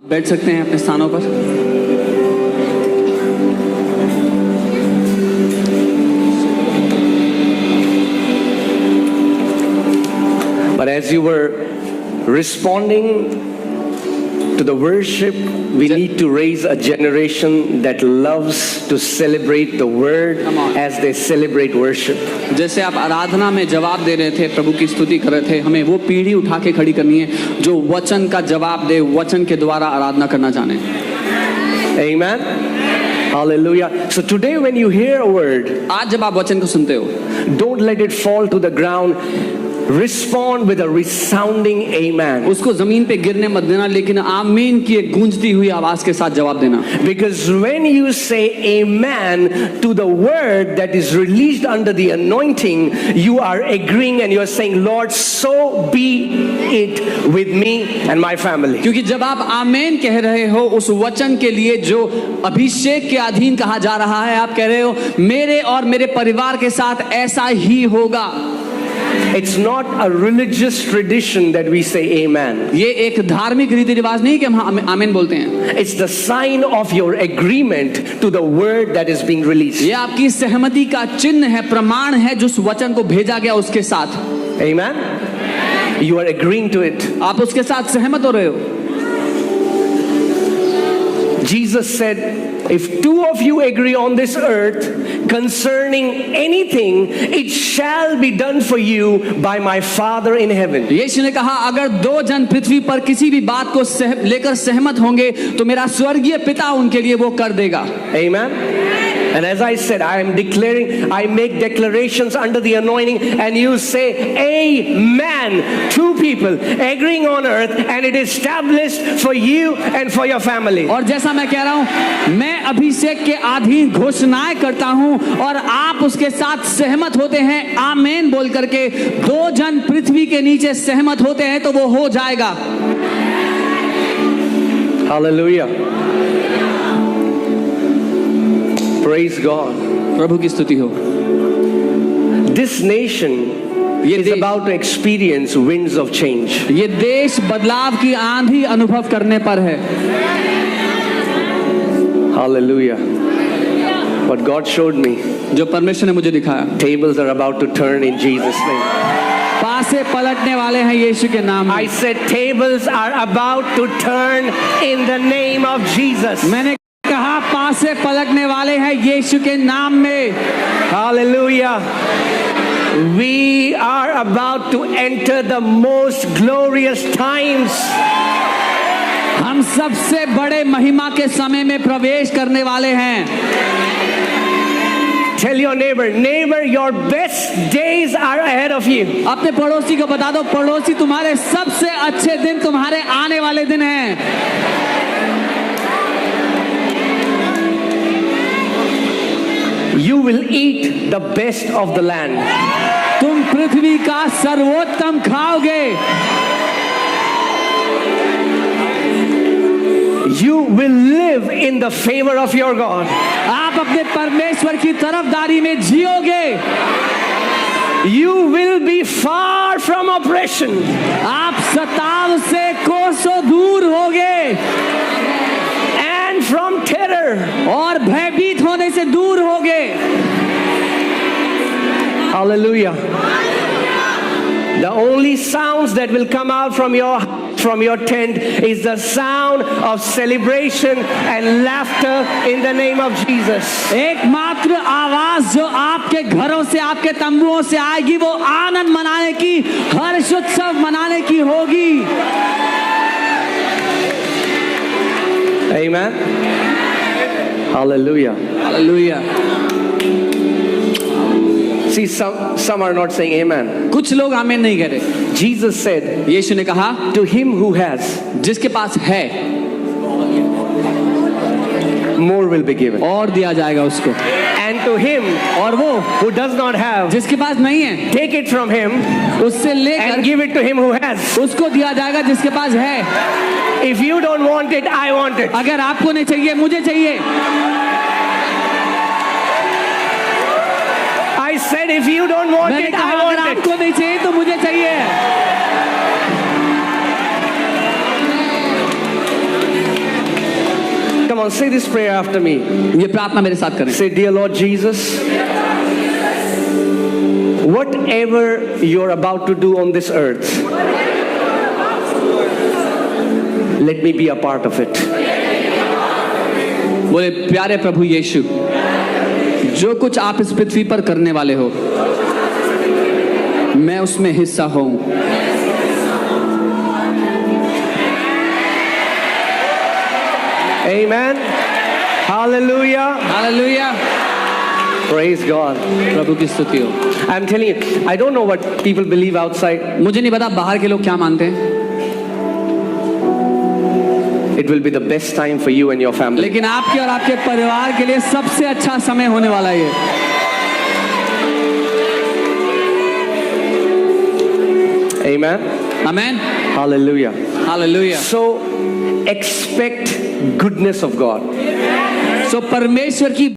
बैठ सकते हैं अपने स्थानों पर। But as you were responding to the worship, we need to raise a generation that loves to celebrate the word as they celebrate worship. जैसे आप आराधना में जवाब दे रहे थे, प्रभु की स्तुति कर रहे थे, हमें वो पीढ़ी उठा के खड़ी करनी है जो वचन का जवाब दे, वचन के द्वारा आराधना करना जाने। Amen. Hallelujah. So today when you hear a word, आज जब आप वचन को सुनते हो, don't let it fall to the ground. Respond with a resounding amen. उसको जमीन पे गिरने मत देना, लेकिन आमीन की एक गूंजती हुई आवाज के साथ जवाब देना। Because when you say amen to the word that is released under the anointing, you are agreeing and you are saying, Lord, so be it with me and my family. क्योंकि जब आप आमीन कह रहे हो उस वचन के लिए जो अभिषेक के अधीन कहा जा रहा है, आप कह रहे हो मेरे और मेरे परिवार के साथ ऐसा ही होगा। It's not a religious tradition that we say amen. ये एक धार्मिक रीति रिवाज नहीं कि हम आमीन बोलते हैं। It's the sign of your agreement to the word that is being released. ये आपकी सहमति का चिन्ह है, प्रमाण है जो उस वचन को भेजा गया उसके साथ। Amen. You are agreeing to it. आप उसके साथ सहमत हो रहे हो। Jesus said, if two of you agree on this earth concerning anything, it shall be done for you by my Father in heaven. यीशु ने कहा, अगर दो जन पृथ्वी पर किसी भी बात को लेकर सहमत होंगे तो मेरा स्वर्गीय पिता उनके लिए वो कर देगा। Amen. And as I said, I am declaring, I make declarations under the anointing, and you say amen. Two people agreeing on earth, and it is established for you and for your family. और जैसा मैं कह रहा हूं, मैं अभिषेक के अधीन घोषणाएं करता हूं और आप उसके साथ सहमत होते हैं आमीन बोल करके। दो जन पृथ्वी के नीचे सहमत होते हैं तो वो हो जाएगा। Hallelujah. Praise God. प्रभु की स्तुति हो। This nation is about to experience winds of change. ये देश बदलाव की आंधी अनुभव करने पर है। Hallelujah. What God showed me, जो परमेश्वर ने मुझे दिखाया, tables are about to turn in Jesus' name. पासे पलटने वाले हैं यीशु के नाम में। I said tables are about to turn in the name of Jesus. मैंने कहा पासे पलटने वाले हैं यीशु के नाम में। Hallelujah. We are about to enter the most glorious times. हम सबसे बड़े महिमा के समय में प्रवेश करने वाले हैं। Tell your neighbor, your best days are ahead of you. अपने पड़ोसी को बता दो, पड़ोसी तुम्हारे सबसे अच्छे दिन तुम्हारे आने वाले दिन हैं। You will eat the best of the land. तुम पृथ्वी का सर्वोत्तम खाओगे। You will live in the favor of your God. आप अपने परमेश्वर की तरफदारी में जियोगे। You will be far from oppression. आप सताव से कोसों दूर होगे। And from terror. और भयभीत होने से दूर होगे। Hallelujah. The only sounds that will come out from your tent is the sound of celebration and laughter in the name of Jesus. एकमात्र आवाज जो आपके घरों से, आपके तंबुओं से आएगी, वो आनंद मनाने की, हर्ष उत्सव मनाने की होगी। Amen. Hallelujah. Hallelujah. See, some are not saying amen. कुछ लोग आमीन नहीं कह रहे। Jesus said, यीशु ने कहा, to him who has, जिसके पास है, more will be given. और दिया जाएगा उसको। And to him, और वो who does not have, जिसके पास नहीं है, take it from him, उससे लेकर and give it to him who has. उसको दिया जाएगा जिसके पास है। If you don't want it, I want it. अगर आपको नहीं चाहिए, मुझे चाहिए। I said, if you don't want it, I want अगर it. आपको नहीं चाहिए तो मुझे चाहिए। on, say this prayer after me. ये प्रार्थना मेरे साथ करें। Say, Dear Lord Jesus, whatever you're about to do on this earth, let me be a part of it. बोले प्यारे प्रभु यीशु, जो कुछ आप इस पृथ्वी पर करने वाले हो, मैं उसमें हिस्सा हूं। Amen. Hallelujah. Hallelujah. Praise God. प्रभु की स्तुति हो। I'm telling you, I don't know what people believe outside. मुझे नहीं पता बाहर के लोग क्या मानते हैं, It will be the best time for you and your family. लेकिन आपके और आपके परिवार के लिए सबसे अच्छा समय होने वाला है ये। Amen. Amen. Hallelujah. Hallelujah. So expect goodness of God. सो परमेश्वर की